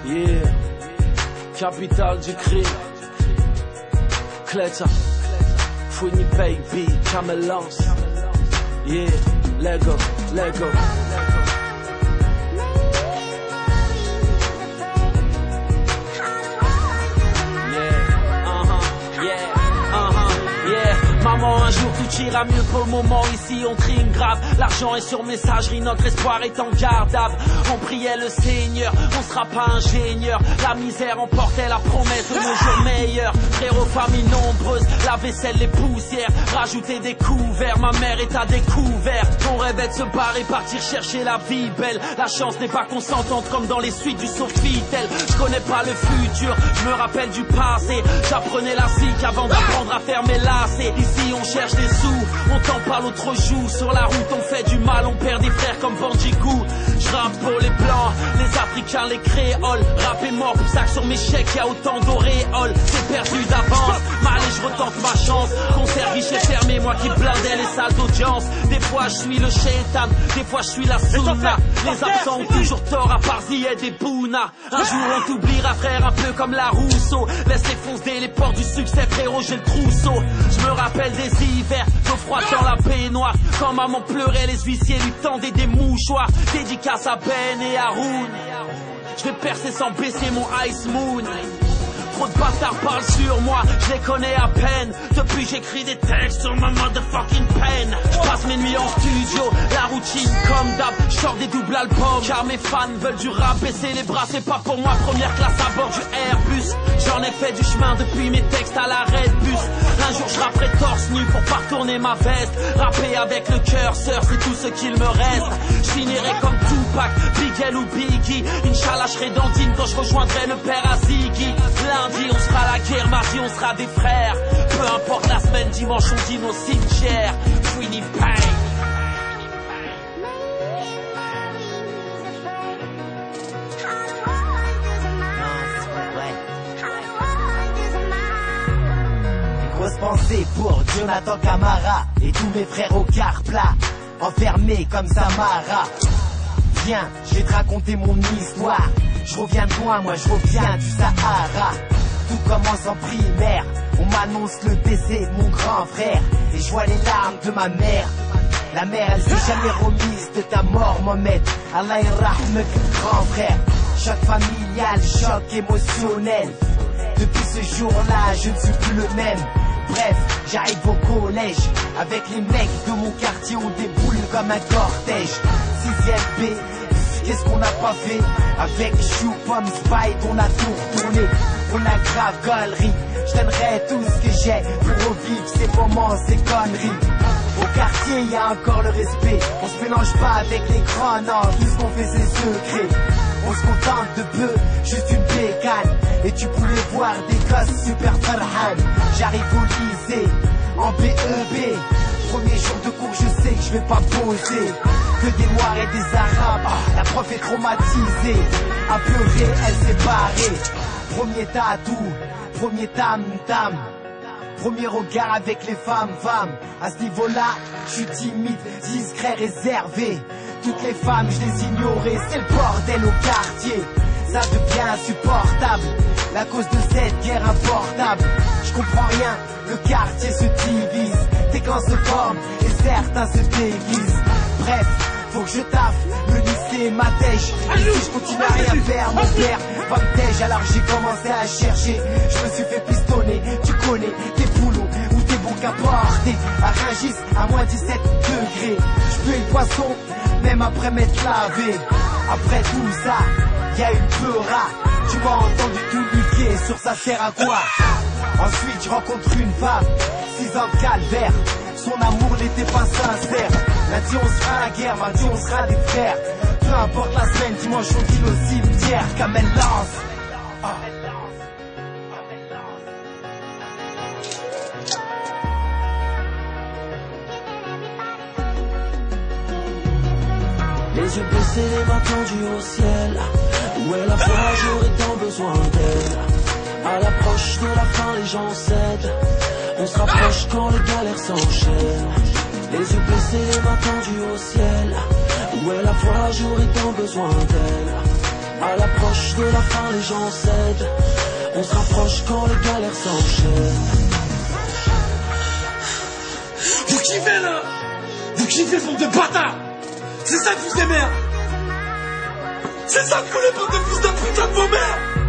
Yeah, capitale du crime. Cleta, Fouini baby, Camelance. Yeah, Lego, Lego. Maman, un jour tout ira mieux, pour le moment ici on crime grave. L'argent est sur messagerie, notre espoir est en gardable. On priait le Seigneur, on sera pas ingénieur. La misère emportait la promesse de nos jours meilleurs. Frérot, famille nombreuse, la vaisselle, les poussières. Rajouter des couverts, ma mère est à découvert. On rêvait de se barrer, partir chercher la vie belle. La chance n'est pas consentante comme dans les suites du Sofitel. Je connais pas le futur, je me rappelle du passé. J'apprenais la zik avant d'apprendre à faire mes lacets. Ici on cherche des sous, on t'en parle l'autre jour. Sur la route on fait du mal, on perd des frères comme Bandicou. Je rappe pour les blancs, les africains, les créoles. Rap est mort, pour ça que sur mes chèques y'a autant d'auréoles. C'est perdu d'avance, mal et je retente ma chance. Concert guichet fermé, moi qui blindais les salles d'audience. Des fois je suis le shaitan, des fois je suis la sunna. Les absents ont toujours tort à part Ziyed et Bouna. Un jour on t'oubliera frère, un peu comme la Rousseau. Laisse foncer les portes du succès frérot, j'ai le trousseau. Je me rappelle des hivers, d'eau froide dans la baignoire. Quand maman pleurait, les huissiers lui tendaient des mouchoirs. Dédicace à Ben et Haroun. Je vais percer sans baisser mon Ice Moon. Trop de bâtards parlent sur moi, je les connais à peine. Depuis j'écris des textes sur ma motherfucking pen. Je passe mes nuits en studio, la routine comme d'hab. Je sors des doubles albums, car mes fans veulent du rap. Baisser les bras c'est pas pour moi, première classe à bord du Airbus. J'en ai fait du chemin depuis mes textes à l'arrêt de bus. Un jour je rapperai torse nu pour pas retourner ma veste. Rapper avec le cœur, sœur, c'est tout ce qu'il me reste. Je finirai comme Tupac, Big L ou Biggie. Inch'Allah je serai dandine quand je rejoindrai le père à Ziggy. Lundi on sera à la guerre, mardi on sera des frères. Peu importe la semaine, dimanche on dîne au cimetière. Fouini paye. Grosse pensée pour Jonathan Camara et tous mes frères au quart plat, enfermés comme Samara. Viens, je vais te raconter mon histoire. Je reviens de loin, moi je reviens du Sahara. Tout commence en primaire, on m'annonce le décès de mon grand frère. Et je vois les larmes de ma mère. La mère elle s'est jamais remise de ta mort Mohamed. Allah yarahmek grand frère. Choc familial, choc émotionnel. Depuis ce jour-là je ne suis plus le même. Bref, j'arrive au collège. Avec les mecs de mon quartier on déboule comme un cortège. 6ème B, qu'est-ce qu'on n'a pas fait? Avec Chou, Pomme, Spike, on a tout retourné. On a grave galerie. Je donnerai tout ce que j'ai pour revivre ces moments, ces conneries. Au quartier, y a encore le respect. On se mélange pas avec les grands, non, tout ce qu'on fait c'est secret. On se contente de peu, juste une bécane. Et tu pouvais voir des gosses super farhan. J'arrive au lycée, en BEB. Premier jour de cours, je sais que je vais pas poser. Que des noirs et des arabes, la prof est traumatisée. À pleurer, elle s'est barrée. Premier tatou, premier tam-tam. Premier regard avec les femmes. À ce niveau-là, je suis timide, discret, réservé. Toutes les femmes, je les ignorais, c'est le bordel au quartier. Ça devient insupportable, la cause de cette guerre importable. Je comprends rien, le quartier se divise. Des clans se forment et certains se déguisent. Bref, faut que je taffe, le lycée m'attèche. Et si je continue à rien faire, mon père va me tèche. Alors j'ai commencé à chercher, je me suis fait pistonner. Tu connais tes boulots ou tes bons qu'à porter. À Rungis, à moins 17 degrés. Je pue le poisson, même après m'être lavé. Après tout ça, y a eu le peura. Tu m'as entendu tout niquer, sur ça sert à quoi? Ensuite je rencontre une femme, 6 ans de calvaire. Son amour n'était pas sincère. Lundi on sera à la guerre, mardi on sera des frères. Peu importe la semaine, dimanche on dîne au cimetière. Kamel lance. Les yeux baissés baisser les mains tendues au ciel. Où est la foi, j'aurais tant besoin d'elle. À l'approche de la fin, les gens cèdent. On se rapproche quand les galères s'enchaînent. Les yeux baissés, les mains tendues au ciel. Où est la foi, j'aurais tant besoin d'elle. À l'approche de la fin, les gens cèdent. On se rapproche quand les galères s'enchaînent. Vous kiffez là? Vous kiffez, bande de bâtards? C'est ça que vous aimez? C'est ça que vous les bandes de fils de putain de vos mères?